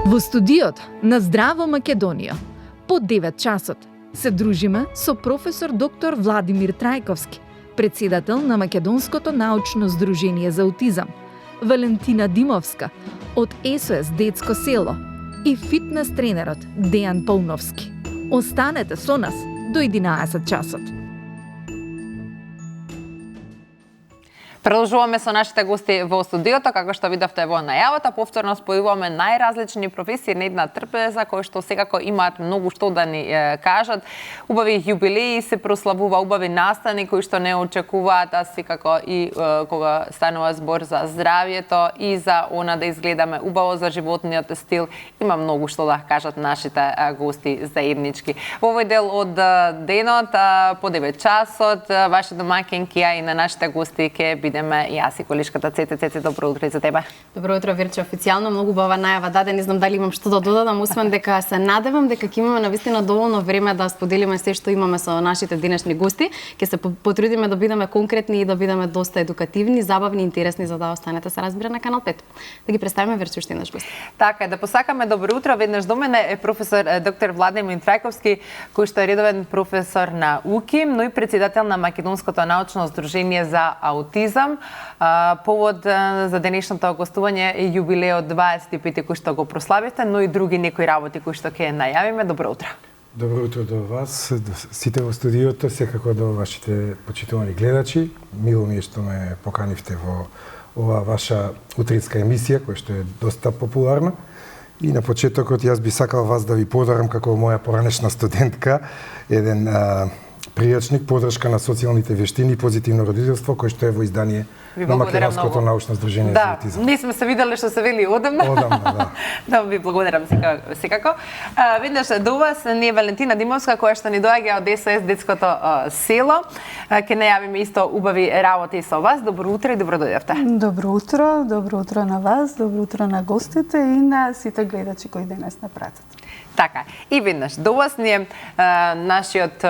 Во студиото на Здраво Македонија, по 9 часот, се дружиме со професор доктор Владимир Трајковски, председател на Македонското научно здружение за аутизам, Валентина Димовска од СОС Детско село и фитнес тренерот Дејан Пауновски. Останете со нас до 11 часот. Продолжуваме со нашите гости во студиото, како што видовте во најавата, повторно спојуваме најразлични професии на една трпеза, кои што секако имаат многу што да ни кажат. Убави јубилеи се прославува, убави настани кои што не очекуваат, а секако и кога станува збор за здравјето и за она да изгледаме убаво за животниот стил, има многу што да кажат нашите гости заеднички. Во овој дел од денот, по 9 часот, ваши домакинки и на нашите гости ќе бидеме јас и колешката Цеце. Добро утро и за тебе. Добро утро, Вирче. Официјално многу убава најава даде. Не знам дали имам што да додадам, освен дека се надевам дека ќе имаме навистина доволно време да споделиме се што имаме со нашите денешни гости. Ќе се потрудиме да бидеме конкретни и да бидеме доста едукативни, забавни и интересни за да останете се разбира на канал 5. Да ги представиме Вирче уште еднаш гости. Така е, да посакаме добро утро. Веднаш до мене е професор доктор Владимир Трајковски, кој што е редовен професор на УКИМ, но и председател на Македонското научно здружение за аутизам. Повод за денешното гостување е јубилеот 25 кој што го прославите, но и други некои работи кои што ќе најавиме. Добро утро. Добро утро до вас, до сите во студиото, секако до вашите почитувани гледачи. Мило ми е што ме поканивте во оваа ваша утринска емисија, која што е доста популарна. И на почетокот јас би сакал вас да ви подарам како моја поранешна студентка еден пријачник, подршка на социјалните вештини и позитивно родителство, кој што е во издание на Македонското научно здружение за аутизам. Да, ние сме се виделе што се вели одамна. Да. Да, ви благодарам секако. Веднаш до вас ние Валентина Димовска, која што ни доаѓа од СОС Детското село. Ќе најавиме исто убави работи со вас. Добро утро и добро дојдовте. Добро утро на вас, добро утро на гостите и на сите гледачи кои денес не пратат. Така, и веднаш до вас ни е нашиот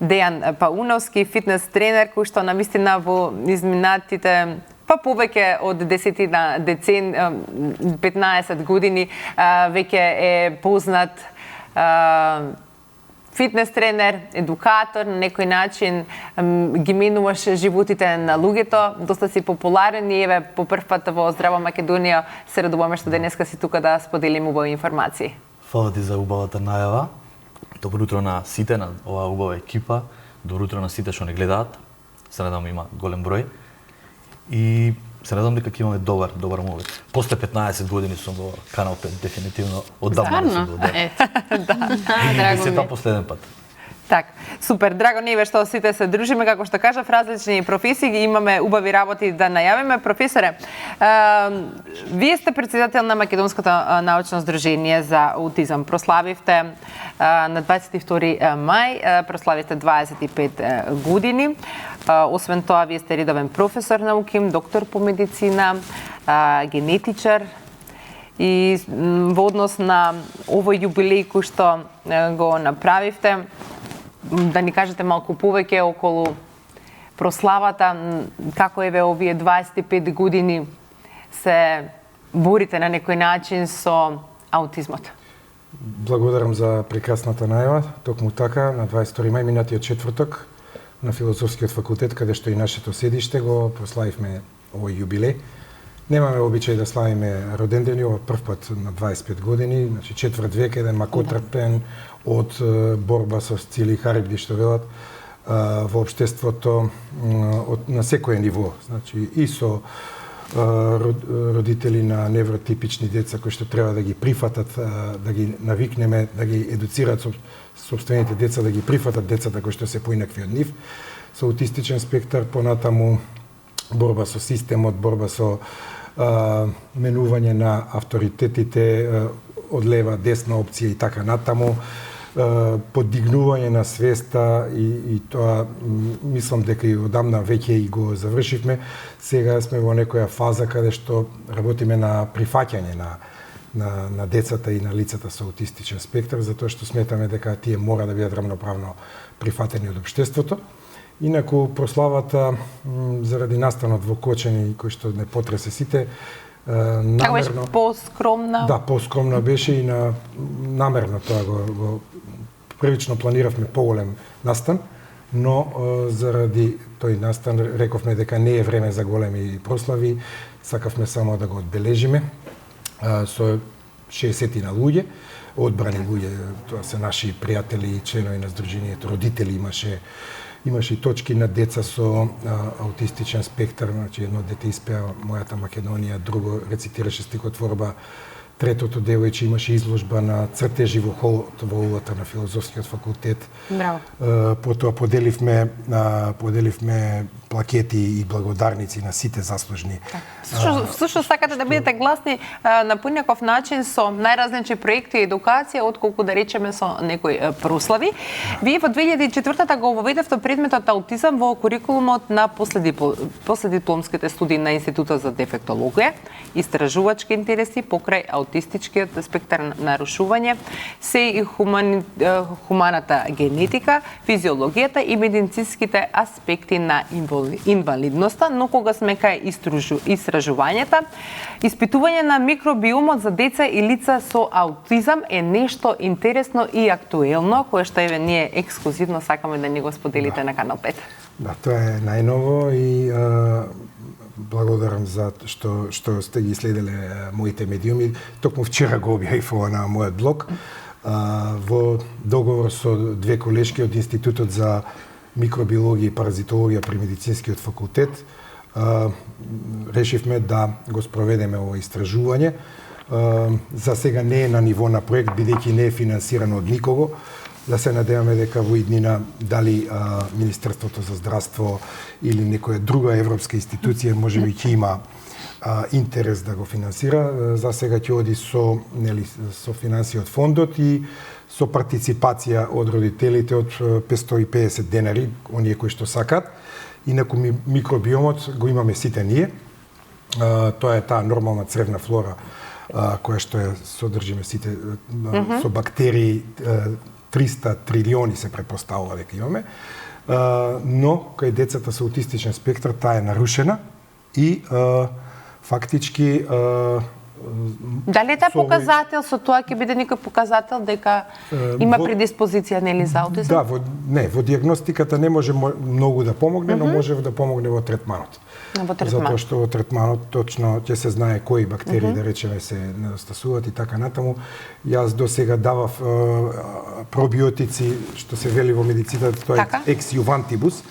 Дејан Пауновски, фитнес тренер, кој што навистина во изминатите повеќе од 15 години веќе е познат фитнес тренер, едукатор, на некој начин ги менуваш животите на луѓето, доста си популарен и еве по прв пат во Здраво Македонија се радуваме што денеска си тука да споделиме убави информации. Фала ти за убавата најава. Добро утро на сите, на оваа убава екипа. Добро утро на сите што не гледаат. Се надам има голем број. И се надам дека ќе имаме добар момент. После 15 години сум во канал 5, дефинитивно оддавна не сум бил. Да, драго ми. Се последен пат. Така, супер, драго ни е што сите се дружиме, како што кажав, различни професии, ги имаме убави работи да најавиме. Професоре, вие сте председател на Македонското научно здружение за аутизам. Прославивте на 22 мај, прославивте 25 години. Освен тоа, вие сте редовен професор на УКИМ, доктор по медицина, генетичар. И во однос на овој јубилеј кој што го направивте, да ни кажете малку повеќе околу прославата, како еве овие 25 години се борите на некој начин со аутизмот. Благодарам за прекрасната најава. Токму така, на 22 мај минатиот четврток на Филозофскиот факултет, каде што и нашето седиште, го прославивме овој јубилеј. Немаме обичај да славиме родендени, ова прв пат на 25 години, значи четврт век, еден макотрпен од борба со цели харибди, што велат, во општеството на секое ниво. Значи и со родители на невротипични деца кои што треба да ги прифатат, да ги навикнеме, да ги едуцираат сопствените деца, да ги прифатат децата кои што се поинакви од нив, со аутистичен спектар, понатаму борба со системот, борба со менување на авторитетите од лева, десна опција и така натаму, подигнување на свеста и тоа мислам дека и одамна веќе и го завршивме. Сега сме во некоја фаза каде што работиме на прифаќање на децата и на лицата со аутистичен спектар, затоа што сметаме дека тие мора да бидат рамноправно прифатени од општеството. Инаку прославата заради настанот во Кочани кој што не потресе сите, Како беше намерно поскромна? Да, поскромна беше и намерно тоа го првично планиравме поголем настан, но заради тој настан рековме дека не е време за големи прослави, сакавме само да го одбележиме со 60 на луѓе, одбрани луѓе, тоа се наши пријатели и членови на Сдруженијето, родители имаше и точки на деца со аутистичен спектар, значи едно дете испеа Мојата Македонија, друго рецитираше стихотворба, третото девојче имаше изложба на цртежи во холот во улата на Филозофскиот факултет. Браво. Потоа поделивме плакети и благодарници на сите заслужни. Всушност сакате да бидете гласни на поинаков начин со најразлични проекти и едукација, отколку да речеме со некои прослави. Вие во 2004-та го воведевте предметот аутизам во курикулумот на последипломските студии на Институтот за дефектологија, истражувачки интереси покрај аутистичкиот спектар нарушување, се и хуманата генетика, физиологијата и медицинските аспекти на инвалидноста, но кога сме кај истражувањата, испитување на микробиомот за деца и лица со аутизам е нешто интересно и актуелно, кое што еве ние ексклузивно сакаме да ни го споделите на Канал 5. Да, тоа е најново и благодарам за што сте ги следеле моите медиуми. Токму вчера го објавив ова на мојот блог. Во договор со две колешки од Институтот за микробиологија и паразитологија при Медицинскиот факултет, решивме да го спроведеме ова истражување. За сега не е на ниво на проект, бидејќи не е финансирано од никого. Да се надеваме дека во иднина дали Министерството за здравство или некоја друга европска институција можеби ќе има интерес да го финансира. За сега ќе оди со финансија од фондот и со партиципација од родителите од 550 денари, оние кои што сакат. Инаку микробиомот го имаме сите ние. Тоа е таа нормална цревна флора која што ја содржиме сите со бактерии, 300 трилиони се претпоставува дека имаме, но кај децата со аутистичен спектар таа е нарушена и фактички дали е показател, со тоа ќе биде некој показател дека има предиспозиција нели за аутизам? Да, во диагностиката не може многу да помогне, но може да помогне во третманот. Затоа што во третманот точно ќе се знае кои бактерии да речеме се недостасуваат и така натаму. Јас до сега давав пробиотици, што се вели во медицината, тоа е екс јувантибус,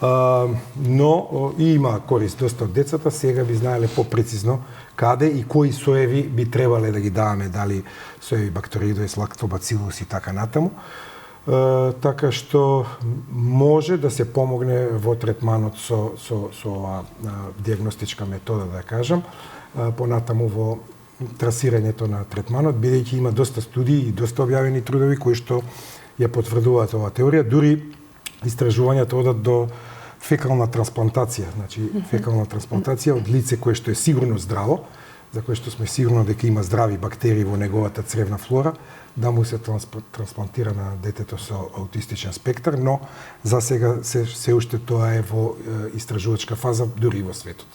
но и има корист доста од децата. Сега би знаеле попрецизно каде и кои соеви би требале да ги даваме, дали соеви бактериидоис, лактобацилус и така натаму. Така што може да се помогне во третманот со диагностичка метода, да кажам, понатаму во трасирањето на третманот, бидејќи има доста студии и доста објавени трудови кои што ја потврдуваат оваа теорија. Дури истражувањата одат до фекална трансплантација, значи фекална трансплантација од лице кое што е сигурно здраво, за кое што сме сигурно дека има здрави бактерии во неговата цревна флора, да му се трансплантира на детето со аутистичен спектар, но за сега се уште тоа е во истражувачка фаза дури во светот.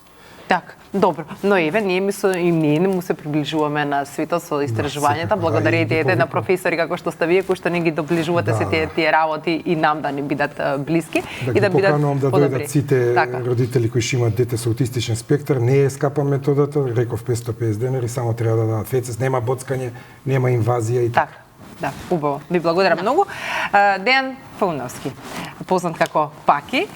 Така, добро. Но еве, ние не му се приближуваме на светот со истражувањата, благодарение идејата на професори како што сте вие, кои што не ги доближувате се тие работи и нам да ни бидат блиски и да бидат поканувам да дојдат сите родители кои што имаат дете со аутистичен спектар. Не е скапа методата, реков 550 денари, само треба да дадат фецес, нема боцкање, нема инвазија и така. Да, убаво. Ви благодарам многу. Дејан Пауновски, познат како Паки,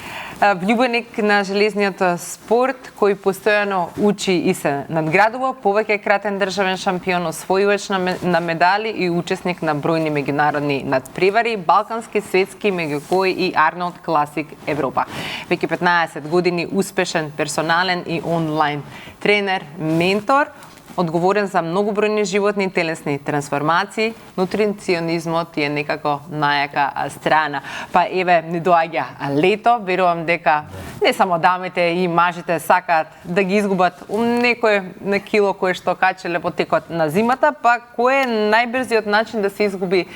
влюбеник на железниот спорт, кој постојано учи и се надградува, повеќе кратен државен шампион, освојувач на медали и учесник на бројни меѓународни надпревари, балкански, светски, меѓу кои и Арнолд Класик Европа. Веќе 15 години успешен персонален и онлайн тренер, ментор, одговорен за многобројни животни и телесни трансформации, нутриционизмот е некако најака страна. Па еве ни доаѓа лето, верувам дека не само дамите и мажите сакаат да ги изгубат некој на кило кое што качеле по текот на зимата, па кој е најбрзиот начин да се изгуби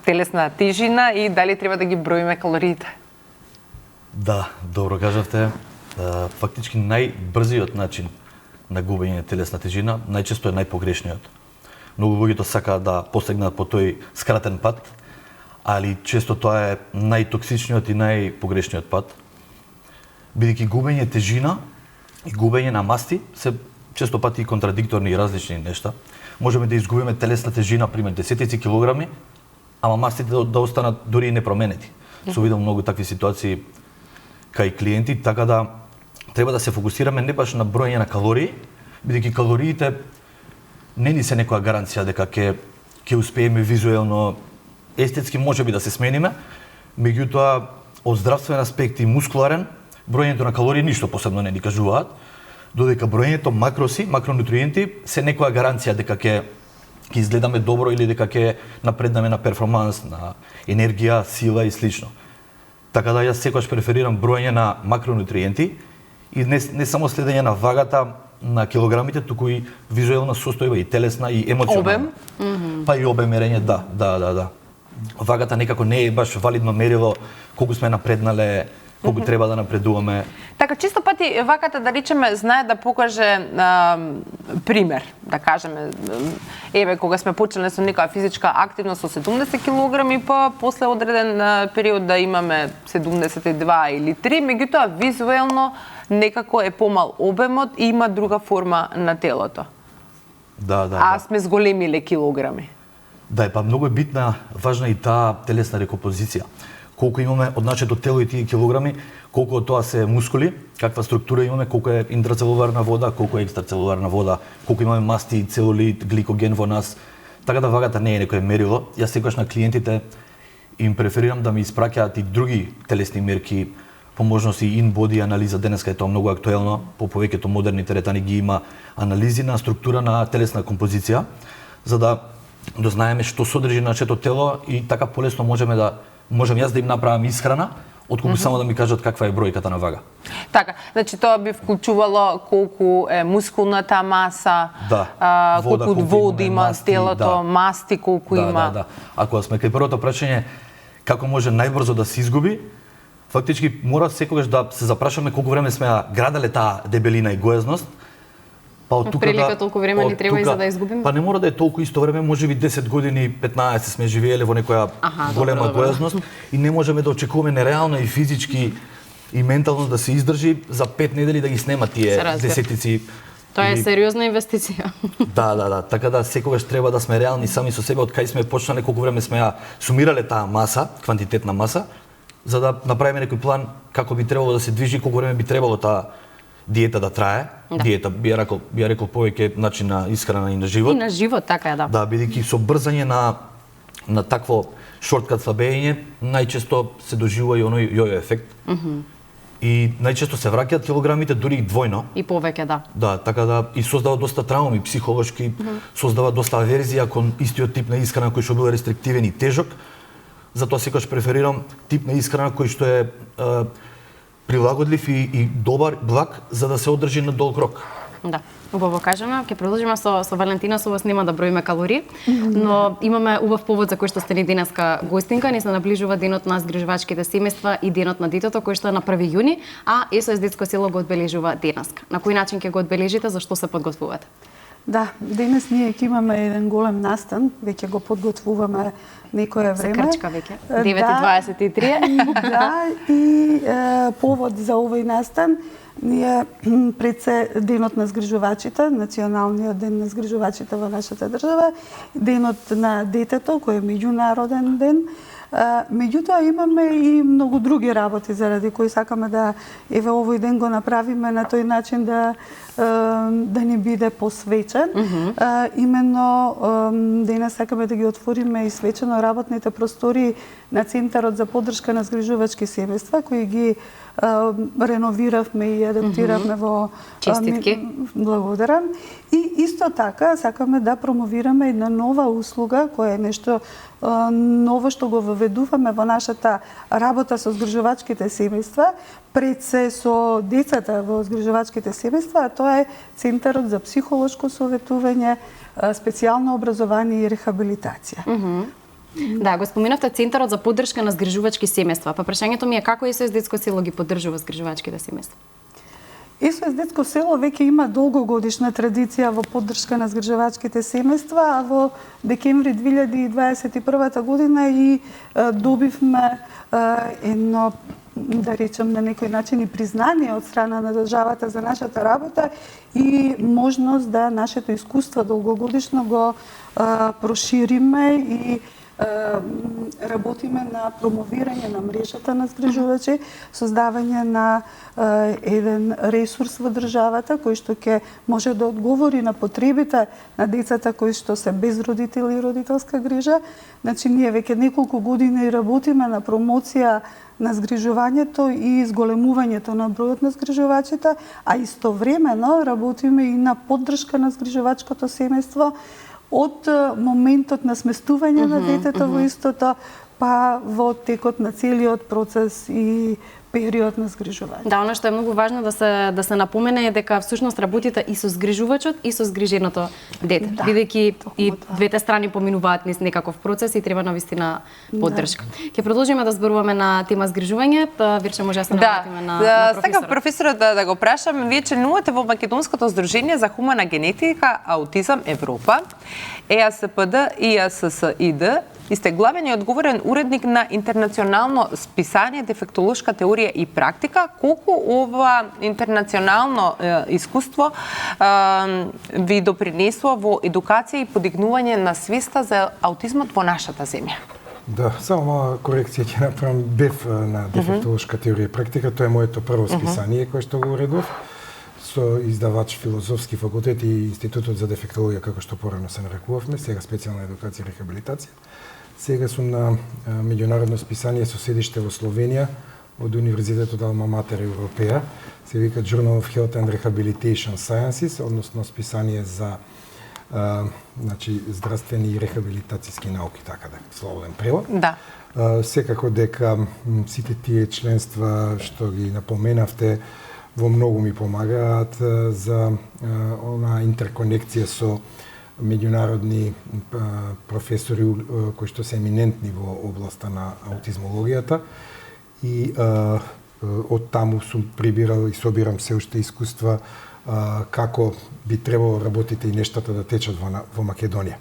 телесна тежина и дали треба да ги броиме калориите? Да, добро кажавте. Фактички најбрзиот начин на губење телесна тежина, најчесто е најпогрешниот. Многу луѓето сакаат да постигнат по тој скратен пат, али често тоа е најтоксичниот и најпогрешниот пат. Бидејќи губење тежина и губење на масти се често пати и контрадикторни и различни нешта. Можеме да изгубиме телесна тежина, пример десетици килограми, ама мастите да останат дури и непроменети. Се видам многу такви ситуации кај клиенти, така да треба да се фокусираме не баш на броење на калории, бидејќи калориите не ни се некоја гаранција дека ќе успееме визуелно, естетски можеби да се смениме, меѓутоа од здравствен аспект и мускуларен, броењето на калории ништо посебно не ни кажуваат, додека броењето макроси, макронутриенти се некоја гаранција дека ќе изгледаме добро или дека ќе напреднаме на перформанс, на енергија, сила и слично. Така да јас секогаш преферирам броење на макронутриенти и не само следење на вагата, на килограмите, туку и визуелна состојба, и телесна, и емоционална. Обем? Па и обем мерење, да. Вагата некако не е баш валидно мерило колку сме напреднале, колку треба да напредуваме. Така, чисто пати ваката, да речеме, знае да покаже пример, да кажеме, еве, кога сме почнале со некоја физичка активност со 70 килограми, па после одреден период да имаме 72 или 3, меѓутоа визуелно некако е помал обемот и има друга форма на телото. Да. Сме зголемиле килограми. Да, па многу е битна, важна и таа телесна рекомпозиција. Колку имаме од нашето тело и тие килограми, колку од тоа се мускули, каква структура имаме, колку е интрацелуларна вода, колку е екстрацелуларна вода, колку имаме масти, целулит, гликоген во нас. Така да вагата не е некое мерило. Јас секогаш на клиентите им преферирам да ми испраќаат и други телесни мерки, по можност и in-body анализа, денеска е тоа многу актуелно, по повеќето модерни теретани ги има анализи на структура на телесна композиција, за да дознаеме што содржи нашето тело и така полесно можем јас да им направам исхрана, отколку само да ми кажат каква е бројката на вага. Така, значи тоа би вклучувало колку е мускулната маса, колку вода има телото, масти колку има. Да. Ако сме кај првото прашање како може најбрзо да се изгуби, фактички мора секогаш да се запрашаме колку време сме граделе таа дебелина и гојазност. Па од тука прилика толку време ни треба и за да изгубиме? Па не мора да е толку исто време, можеби 10 години, 15 сме живееле во некоја голема гојазност и не можеме да очекуваме нереално и физички и ментално да се издржи за 5 недели да ги снема тие десетици. Тоа е сериозна инвестиција. Да. Така да секогаш треба да сме реални сами со себе од кај сме почнале, колку време сме ја сумирале таа маса, квантитетна маса, за да направиме некој план како би требало да се движи, колку време би требало таа диета да трае. Диета би ја рекол повеќе начин на исхрана и на живот. И на живот, така е, да. Да, бидејќи со брзање на такво шорткат слабење, најчесто се доживува и оној јојо ефект. И најчесто се враќаат килограмите дури и двојно. И повеќе, да. Да, така да и создава доста трауми психолошки, создава доста аверзија кон истиот тип на исхрана кој што бил рестриктивен и тежок. Затоа секогаш преферирам тип на исхрана кој што е прилагодлив и добар, благ, за да се одржи на долг рок. Да, убаво кажеме. Ќе продолжиме со Валентина, со вас нема да броиме калории, но имаме убав повод за кој што сте ни денеска гостинка. Ни се наближува денот на згрижувачките семејства и денот на детето, кој што е на 1 јуни, а СОС Детско село го одбележува денеска. На кој начин ќе го одбележите, за што се подготвувате? Да, денес ние ќе имаме еден голем настан, веќе го подготвуваме некое време. За крчка веќе, 9:23. Да, и повод за овој настан ние пред се денот на згрижувачите, националниот ден на згрижувачите во нашата држава, денот на детето, кој е меѓународен ден. Меѓутоа имаме и многу други работи заради кои сакаме да овој ден го направиме на тој начин да ни биде посвечен. Именно денес сакаме да ги отвориме и свечено работните простори на Центарот за поддршка на згрижувачки семејства, кои ги реновиравме и адаптиравме во... Честитки. Благодарам. И исто така сакаме да промовираме една нова услуга, која е нешто ново што го воведуваме во нашата работа со згрижувачките семејства, пред се со децата во згрижувачките семејства, а тоа е Центарот за психолошко советување, специјално образование и рехабилитација. Да, го споменавте Центарот за поддршка на згрижувачки семејства. Па прашањето ми е како СОС Детско село ги поддржува згрижувачките семејства? СОС Детско село веќе има долгогодишна традиција во поддршка на згрижувачките семејства, а во декември 2021 година и добивме едно, да речем на некој начин, и признание од страна на државата за нашата работа и можност да нашето искуство долгогодишно го прошириме и работиме на промовирање на мрежата на згрижувачи, создавање на еден ресурс во државата кој што ќе може да одговори на потребите на децата кои што се без родител и родителска грижа. Значи, ние веќе неколку години работиме на промоција на згрижувањето и зголемувањето на бројот на згрижувачите, а истовремено работиме и на поддршка на згрижувачкото семејство од моментот на сместување на детето во истото, па во текот на целиот процес и период на згрижување. Да, она што е многу важно да се напомене е дека всушност работите и со згрижувачот и со згриженото дете, бидејќи и двете страни поминуваат низ некаков процес и треба навистина поддршка. Ќе продолжиме да зборуваме на тема згрижување, Вирче може да се навратиме на професорот. Сега професорот да го прашам, вие членувате во Македонското здружение за хумана генетика, аутизам Европа, ЕАСПД и АССИД, и сте главен и одговорен уредник на интернационално списание Дефектолошка теорија и практика. Колку ова интернационално искуство ви допринесува во едукација и подигнување на свеста за аутизмот во нашата земја? Да, само мала корекција ќе направам. БЕФ на Дефектолошка теорија и практика, тоа е моето прво списание кое што го уредов со издавач Филозофски факултет и Институтот за дефектологија, како што порано се нарекувавме, сега специјална едукација и рехабилитација. Сега сум на меѓународно списание со седиште во Словенија од Универзитетот Алма Матер Европеа, се вика Journal of Health and Rehabilitation Sciences, односно списание за значи здравствени и рехабилитацијски науки, така да, слободен превод. Да. Секако дека сите тие членства што ги напоменавте во многу ми помагаат за она интерконекција со меѓународни професори кои што се еминентни во областа на аутизмологијата и од таму сум прибирал и собирам се уште искуства како би требало работите и нештата да течат во Македонија.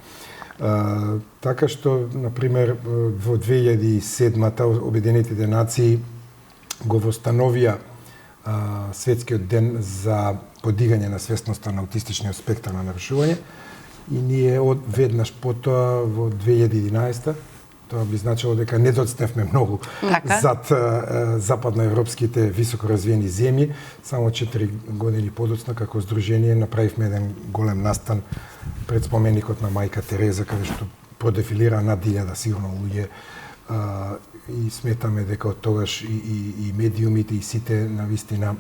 Така што, например, во 2007-та Обединетите нации го востановија Светскиот ден за подигање на свесноста на аутистичниот спектар на нарушување и ние веднаш потоа во 2011-та, тоа би значило дека не доцневме многу зад западноевропските високоразвиени земји, само 4 години подоцна како здружение направивме еден голем настан пред споменикот на мајка Тереза, каде што продефилира над 1000 сигурно луѓе и сметаме дека од тогаш и медиумите и сите навистина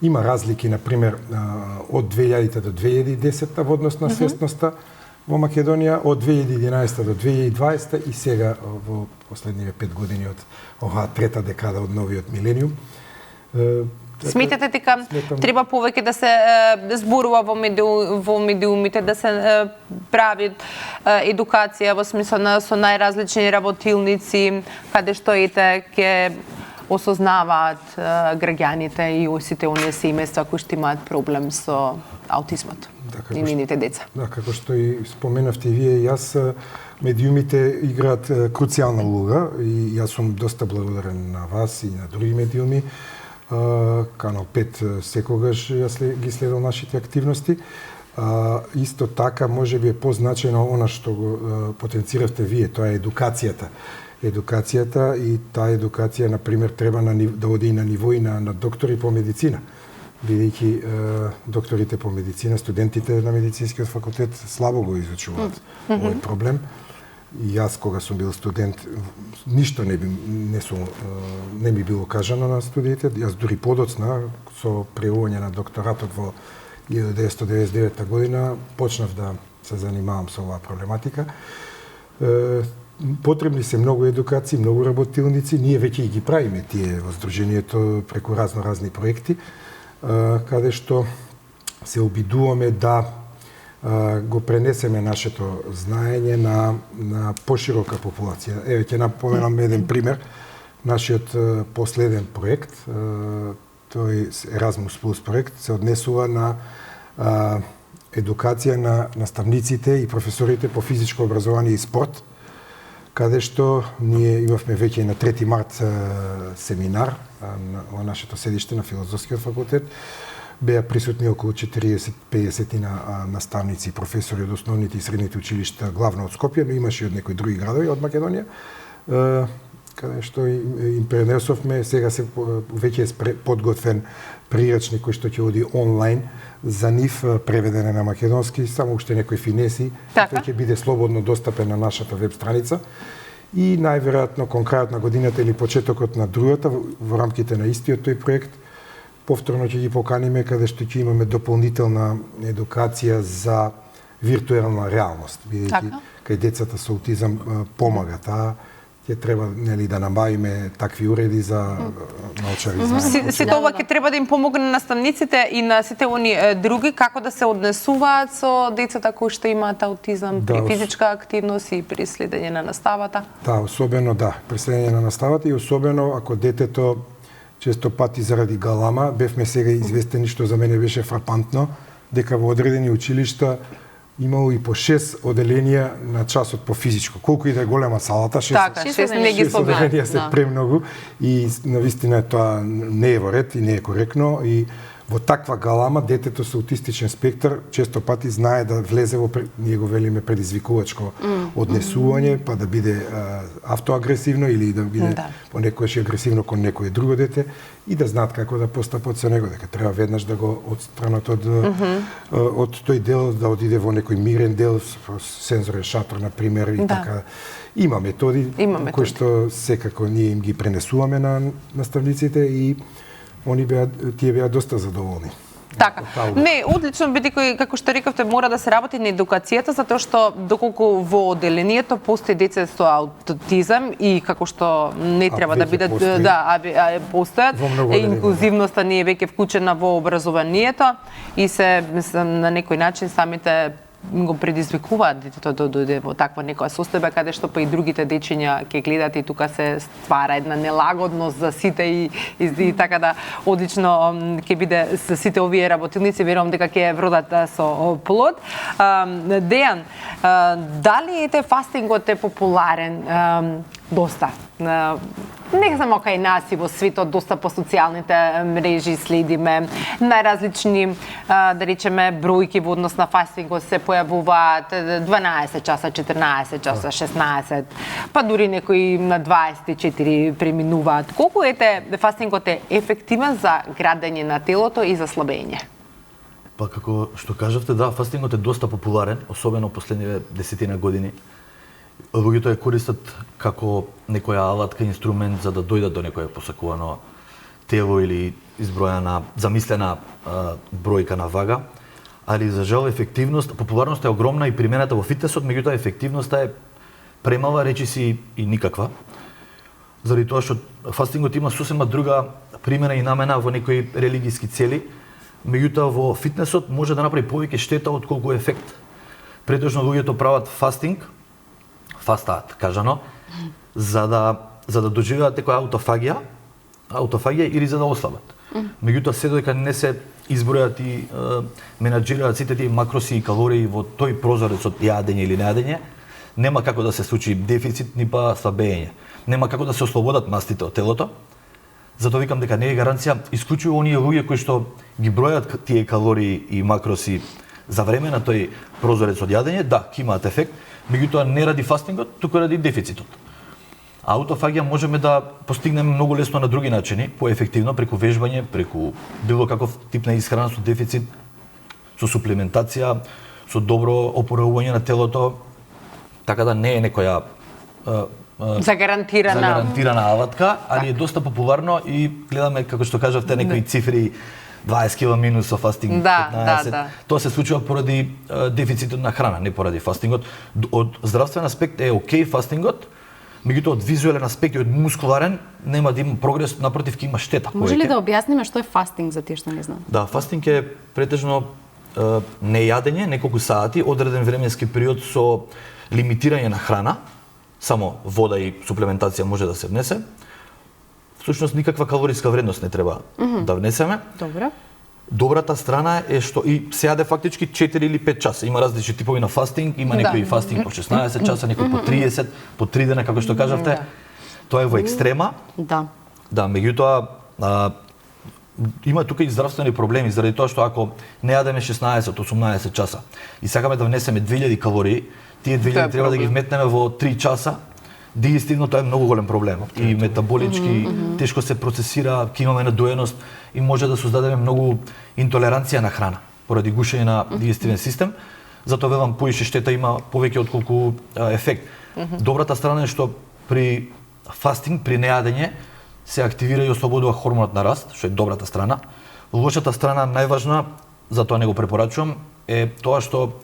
има разлики, например, од 2000 до 2010 во однос на свесноста во Македонија, од 2011 до 2020 и сега во последниве 5 години од оваа трета декада од новиот милениум. Сметате дека треба повеќе да се зборува во медиумите, да се прави едукација во смисла со најразлични работилници, каде што ќе осознаваат граѓаните и сите оние семејства кои што имаат проблем со аутизмот и нивните деца. Да, како што и споменавте вие, јас медиумите играат круцијална улога и јас сум доста благодарен на вас и на други медиуми. Канал 5 секогаш јас ги следам нашите активности. Исто така, може би е позначено она што го потенциравте вие, тоа е едукацијата. Едукацијата и таа едукација, например, треба да оди и на ниво и на доктори по медицина. Бидејќи докторите по медицина, студентите на медицинскиот факултет слабо го изучуваат овој проблем. И јас кога сум бил студент, ништо не ми било кажано на студиите. Јас дури подоцна со пријавување на докторатот во 1999 година почнав да се занимавам со оваа проблематика. Потребни се многу едукации, многу работилници. Ние веќе ги правиме тие во здруженијето преку разни проекти, каде што се обидуваме да го пренесеме нашето знаење на поширока популација. Еве ќе напоменам еден пример. Нашиот последен проект, тој Erasmus Plus проект се однесува на едукација на наставниците и професорите по физичко образование и спорт, каде што ние имавме веќе на 3 март семинар во нашето седиште на Филозофскиот факултет. Беа присутни околу 40-50 наставници и професори од основните и средните училишта, главно од Скопје, но имаше и од некои други градови од Македонија, каде што им пренесовме, сега се веќе е подготвен прирачник кој што ќе оди онлайн за нив, преведен на македонски, само уште некои финеси, тој ќе биде слободно достапен на нашата веб страница. И најверојатно кон крајот на годината или почетокот на другата, во рамките на истиот тој проект, повторно ќе ги поканиме каде што ќе имаме дополнителна едукација за виртуелна реалност, бидејќи кај децата со аутизам помагат, ќе треба нели да набавиме такви уреди за научари. Сите ова ќе треба да им помогне на наставниците и на сите они други како да се однесуваат со децата кои што имаат аутизам при физичка активност и при следење на наставата. Да, особено при следење на наставата и особено ако детето често пати заради галама, бевме сега известени, што за мене беше фрапантно, дека во одредени училишта имало и по 6 оделенија на часот по физичко. Колку и да е голема салата, 6 не ги оделенија се премногу и навистина тоа не е во ред и не е коректно и во таква галама детето со аутистичен спектар често пати знае да влезе во ние го велиме предизвикувачко однесување, па да биде автоагресивно или да биде понекогаш агресивно кон некое друго дете и да знаат како да постапат со него, дека треба веднаш да го отстранат од тој дел, да одиде во некој мирен дел, сензорен шатор на пример и така. Има методи кои што секако ние им ги пренесуваме на наставниците и тие беа доста задоволни. Така. Не, одлично, бидејќи како што рековте мора да се работи на едукацијата, затоа што доколку во одделението постои деца со аутизам и како што не треба да бидат постојат, инклузивноста не е веќе вклучена во образованието и се на некој начин самите го предизвикуваат детето да дојде во таква некоја состојба каде што па и другите дечиња ќе гледат и тука се ствара една нелагодност за сите и така да одлично ќе биде за сите овие работилници, верувам дека ќе вродат со плод. Дејан, дали фастингот е популарен доста? Не само кај нас и во светот, доста по социјалните мрежи следиме, најразлични, да речеме, бројки во однос на фастингот се појавуваат 12 часа, 14 часа, 16, па дури некои на 24 преминуваат. Колку фастингот е ефективен за градење на телото и за слабење? Па како што кажавте, да, фастингот е доста популарен, особено последниве 10 години. Луѓето ја користат како некоја алатка, инструмент за да дојдат до некое посакувано тело или избројана, замислена бројка на вага, али за жал ефективност, популарноста е огромна и примената во фитнесот, меѓутоа ефективноста е премала, речиси и никаква. Заради тоа што фастингот има сосема друга примена и намена во некои религиски цели, меѓутоа во фитнесот може да направи повеќе штета отколку ефект. Претежно луѓето прават фастинг, фастаат, кажано, за да доживеат некоја аутофагија или за да ослабат. Меѓутоа се додека не се избројат и менаџираат сите тие макроси и калории во тој прозорец од јадење или нејадење, нема како да се случи дефицит ни па слабење. Нема како да се ослободат мастите од телото. Затоа викам дека не е гаранција исклучиво оние луѓе кои што ги бројат тие калории и макроси за време на тој прозорец од јадење, да, ќе имаат ефект, меѓутоа не ради фастингот, туку ради дефицитот. Аутофагија можеме да постигнеме многу лесно на други начини, поефективно преку вежбање, преку било каков тип на исхрана со дефицит, со суплементација, со добро опоравување на телото, така да не е некоја загарантирана алатка, али е доста популарно и гледаме како што кажавте некои цифри 20 кг минус со фастинг, 15. Тоа се случува поради дефицитот на храна, не поради фастингот. Од здравствен аспект е окей фастингот, меѓутоа од визуелен аспект и од мускуларен нема да има прогрес, напротив ќе има штета. Може ли да објасниме што е фастинг за тие што не знаат? Да, фастинг е претежно нејадење неколку сати, одреден временски период со лимитирање на храна, само вода и суплементација може да се внесе, всушност никаква калориска вредност не треба да внесеме. Добро. Добрата страна е што и се јаде фактички 4 или 5 часа. Има различни типови на фастинг, има некои фастинг по 16 часа, некои по 30, по 3 дена, како што кажавте. Тоа е во екстрема. Да. Да, меѓутоа има тука и здравствени проблеми заради тоа што ако не јадеме 16-18 часа и сакаме да внесеме 2000 калории, тие 2000 треба да ги вметнеме во 3 часа. Дигестивно тоа е многу голем проблем и метаболички тешко се процесира, ќе имаме надоеност и може да создадеме многу интолеранција на храна поради гушење на дигестивен систем. Затоа велам поише штета има повеќе отколку ефект. Добрата страна е што при фастинг, при нејадење се активира и ослободува хормонот на раст, што е добрата страна. Лошата страна, најважна, затоа не го препорачувам, е тоа што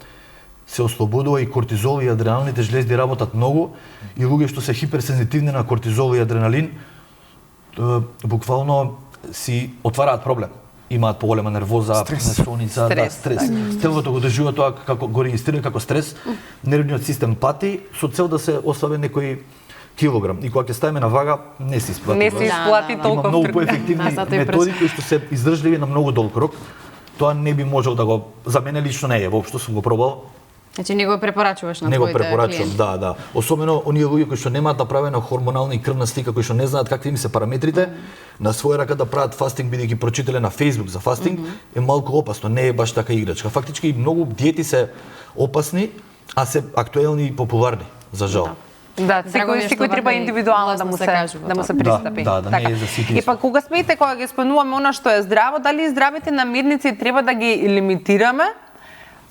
се ослободува и кортизол и адреналните жлезди работат многу и луѓе што се хиперсензитивни на кортизол и адреналин буквално си отвараат проблем. Имаат поголема нервоза, несоница, стрес. Телото го доживува тоа како го регистрира како стрес, нервниот систем пати со цел да се ослабе некој килограм. И кога ќе ставиме на вага, не се исплати. Не се исплати толку. Има многу поефективни методи кои што се издржливи на многу долг рок. Тоа не би можел да го, за мене лично не е, воопшто сум го пробал. Значи не го препорачуваш на твоите клиенти? Не го препорачувам, да. Особено оние луѓе кои што немаат направена хормонална и крвна слика, кои што не знаат какви им се параметрите, на своја рака да прават фастинг бидејќи прочитале на Facebook за фастинг, е малку опасно, не е баш така играчка. Фактички многу диети се опасни, а се актуелни и популарни, за жал. Да, секој треба индивидуално да му се пристапи. Да, не е за сите. И па кога смеете кога ги спомнуваме она што е здраво, дали здравите намирници треба да ги лимитираме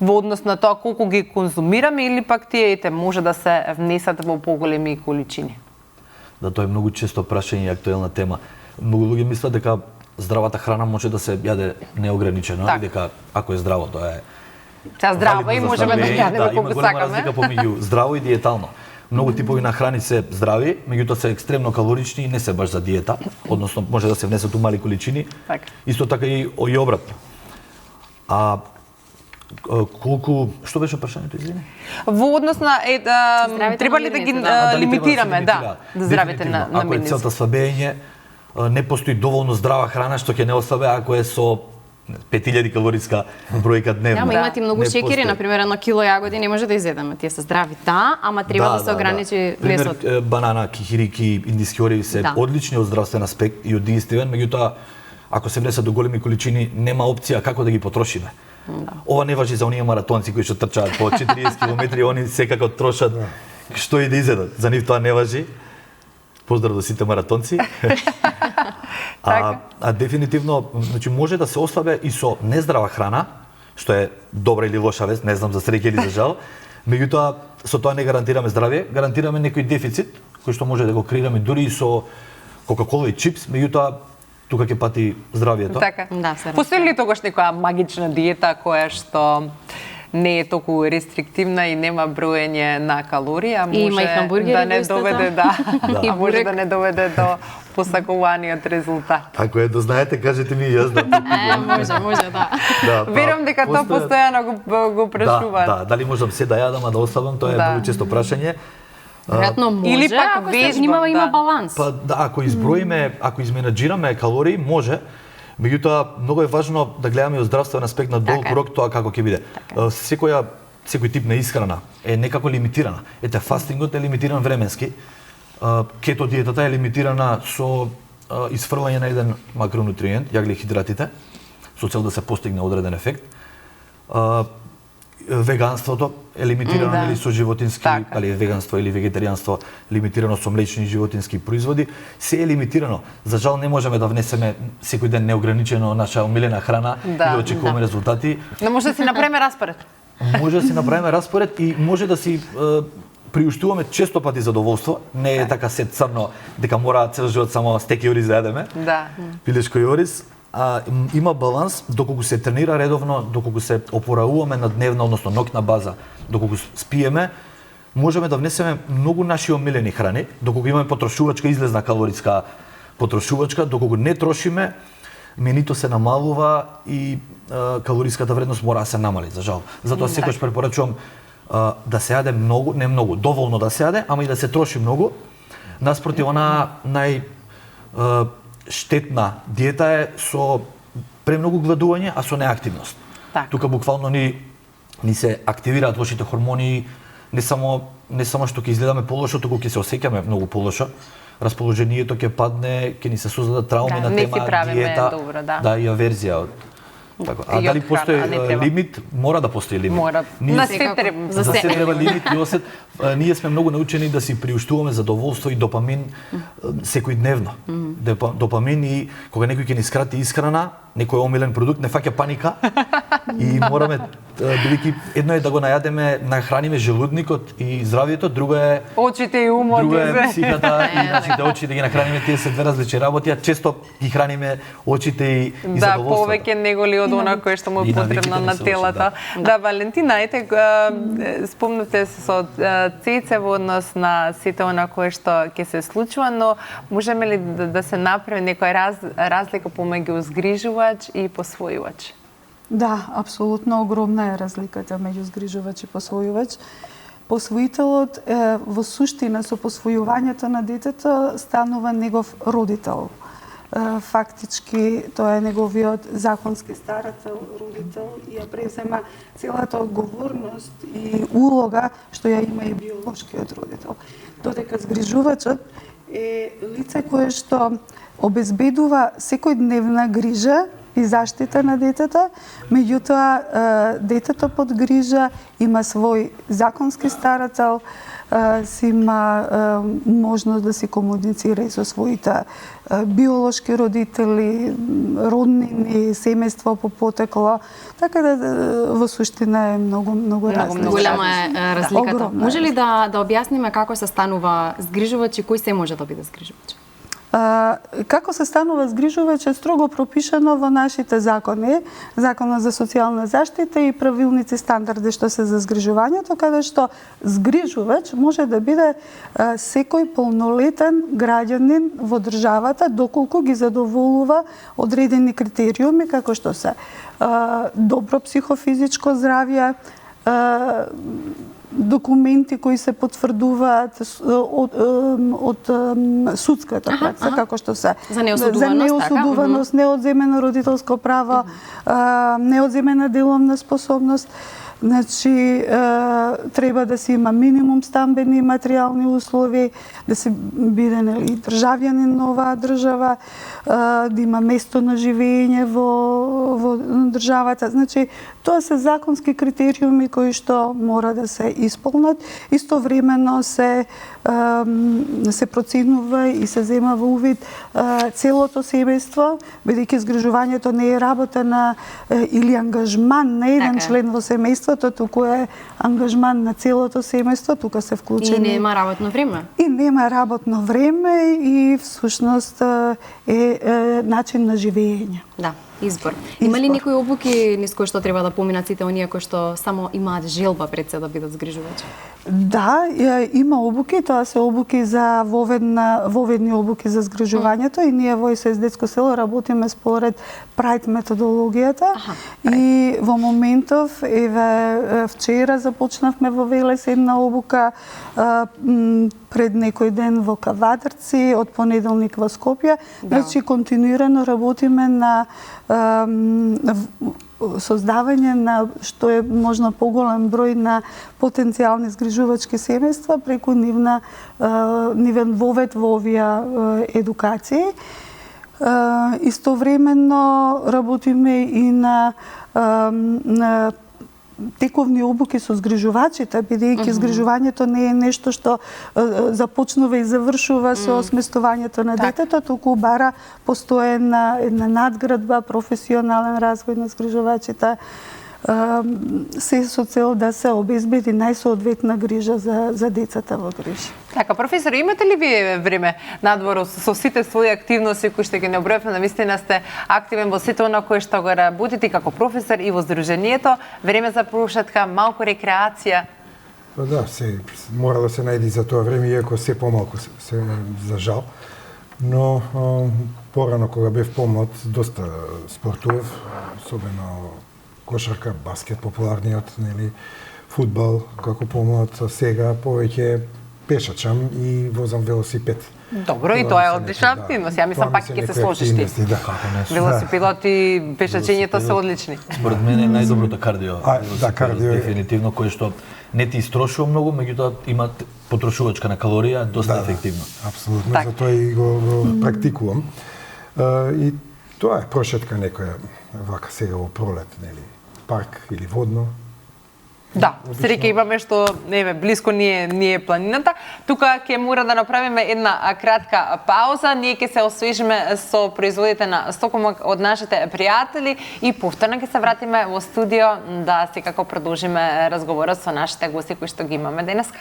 во однос на тоа колку ги конзумираме или пак тие може да се внесат во поголеми количини? Да, тоа е многу често прашање и актуелна тема. Многу луѓе мислат дека здравата храна може да се јаде неограничено, и дека ако е здраво тоа е здраво и можеме да јадеме колку сакаме. Има голема разлика помеѓу здраво и диетално. Многу типови на храни се здрави, меѓутоа се екстремно калорични и не се баш за диета, односно може да се внесат у мали количини. Исто така и обратно. Колку, што беше прашањето, извини? Во однос на треба ли да ги лимитираме, да, здравите намирници? Ако е целта слабење, не постои доволно здрава храна што ќе не ослабе ако е со 5000 калориска бројка дневно. Ама имате многу шекери, например, 1 кило јагоди не може да изедеме. Тие се здрави, ама треба да се ограничи месот. Пример, банана, кихирики, индиски ореви се одлични од здравствен аспект и од дигестивен, меѓутоа ако се внесат до големи количини, нема опција како да ги потрошиме. Ова не важи за оние маратонци кои што трчаат по 40 километри, они секако трошат што и да изедат. За нив тоа не важи. Поздрав до сите маратонци. Дефинитивно, значи може да се ослабе и со нездрава храна, што е добра или лоша вест, не знам за среќа или за жал. Меѓутоа со тоа не гарантираме здравје, гарантираме некој дефицит кој што може да го креираме дури и со Кока-кола и чипс, меѓутоа тука ќе пати здравјето. Така. Постои ли тогаш некоја магична диета која што не е толку рестриктивна и нема броење на калории, а може да не доведе може да не доведе до посакуваниот резултат? Ако е да знаете, кажете ми јас може, да. Верувам дека тоа постојано го прашуваат. Да, дали можам се да јадам, а да ослабам, тоа е многу често прашање. Веројатно може, или пак ако се внимава има баланс. Па да, ако изброиме, ако изменаџираме калории, може. Меѓутоа, многу е важно да гледаме од здравствен аспект на долг рок тоа како ќе биде. Секој тип на исхрана е некако лимитирана. Ете, фастингот е лимитиран временски. Кето диетата е лимитирана со изфрлање на еден макронутриент, јаглехидратите, со цел да се постигне одреден ефект. Веганството е лимитирано или со животински, дали е веганство или вегетаријанство, лимитирано со млечни и животински производи, се е лимитирано. За жал не можеме да внесеме секој ден неограничено наша омилена храна и да очекуваме резултати. Но може да си направиме распоред. Може да си направиме распоред и може да си приуштуваме често пати задоволство. Не е така се црно дека мора цел живот само стеки ориз да јадеме. Да. Пилешко и ориз. Има баланс доколку се тренира редовно, доколку се опорауваме на дневна, односно ноќна база, доколку спиеме, можеме да внесеме многу наши омилени храни, доколку имаме потрошувачка, излезна калориска потрошувачка, доколку не трошиме, менито се намалува и калориската вредност мора да се намали, за жал. Затоа секогаш препорачувам да се јаде многу, не многу, доволно да се јаде, ама и да се троши многу, наспроти она штетна диета е со премногу гладување, а со неактивност. Так. Тука буквално ни се активираат лошите хормони, не само што ќе изгледаме полошо, туку ќе се осеќаме многу полошо. Расположението ќе падне, ќе ни се создадат трауми на не си тема правиме диета, добро, да. и аверзија. Така. А И дали од храна, постои а не треба. лимит? Мора да постои лимит. Мора. Ние На се- се треба. За се треба лимит и осет. Ние сме многу научени да си приуштуваме задоволство и допамин секојдневно. Допамин и кога некој ќе ни скрати исхрана, некој омилен продукт, не фаќа паника и мораме бидејќи едно е да го најадеме, нахраниме желудникот и здравието, друго е Очите и умот. друго е се. психата и нашите очи да ги нахраниме, тие се две различни работи, а често ги храниме очите и Да, задоволството. повеќе него ли од она кое што му е И потребно навиките на не се телото. лоши, Да, Валентина, ајте, спомнате се со Цеце во однос на сите она кое што ќе се случува, но можеме ли да се направи некоја разлика помеѓу згрижувач и посвојувач? Да, апсолутно огромна е разликата меѓу згрижувач и посвојувач. Посвоителот во суштина со посвојувањето на детето станува негов родител. Фактички тоа е неговиот законски старател, родител и ја презема целата одговорност и улога што ја има и биолошкиот родител. Додека згрижувачот е лице кое што обезбедува секојдневна грижа и заштита на детето, меѓутоа детето под грижа има свој законски старател, си има можност да си комуницира и со своите биолошки родители, роднини, семејство по потекло, така да во суштина е многу различно. Голема е разликата. Огромна е Може ли да објасниме како се станува згрижувач и кој се може да биде згрижувач? Како се станува згрижувач е строго пропишано во нашите закони, Законот за социјална заштита и правилници стандарди што се за згрижувањето, каде што згрижувач може да биде секој полнолетен граѓанин во државата доколку ги задоволува одредени критериуми како што се добро психофизичко здравје, документи кои се потврдуваат од судската пракса, како што се За неосудуваност, неодземено родителско право, неодземена деловна способност. Значи, треба да се има минимум стамбени и материјални услови, да се биде државјанин на оваа држава, да има место на живење во државата. Значи, тоа се законски критериуми кои што мора да се исполнат. Истовремено се проценува и се зема во увид целото семејство, бидејќи згрижувањето не е работа на или ангажман на еден член во семејството, туку е ангажман на целото семејство, тука се вклучени. И нема работно време. И нема работно време и всушност е начин на живење. Да, избор. Има ли некои обуки низ кои што треба да поминат сите оние кои што само имаат желба пред се да бидат згрижувачи? Да, има обуки, тоа се обуки за воведни обуки за згрижувањето и ние во ИСС детско село работиме според Прайд методологијата и во моментов, еве вчера започнавме во Велес една обука, пред некој ден во Кавадарци, од понеделник во Скопје. Значи континуирано работиме на создавање на што е можно поголем број на потенцијални згрижувачки семејства преку нивен вовед во овие едукации. Истовремено работиме и на тековни обуки со згрижувачите, бидејќи згрижувањето не е нешто што започнува и завршува со сместувањето на детето, туку бара постојана една надградба, професионален развој на згрижувачите, се со цел да се обезбеди најсоодветна грижа за децата во грижа. Така, професор, имате ли вие време надвор со сите своји активности кои што ги не обројавме, навистина сте активен во сите она кое што го работите и како професор и во здруженијето, време за прошетка, малку рекреација? Да, мора да се најде за тоа време, иако се помалку се за жал. Но порано кога бев помлад, доста спортував, особено кошарка, баскет, популарниот, нели, фудбал, како помлад. Сега повеќе пешачам и возам велосипед. Добро, и тоа е одлична активност. Ја мислам пак ќе се сложиш ти. Како не сум. Велосипедот и пешачењето се одлични. Според мене е најдоброто кардио. кардио е- Дефинитивно, кој што не ти истрошува многу, меѓутоа има потрошувачка на калорија, доста ефективно. Апсолутно, Так. затоа и го практикувам. И тоа е прошетка некоја, вака сега во пролет, нели, парк или водно. Да, среќа имаме што еве блиско ни е планината. Тука ќе мора да направиме една кратка пауза. Ние ќе се освежиме со производите на стокомак од нашите пријатели и повторно ќе се вратиме во студио да секако продолжиме разговорот со нашите гости кои што ги имаме денеска.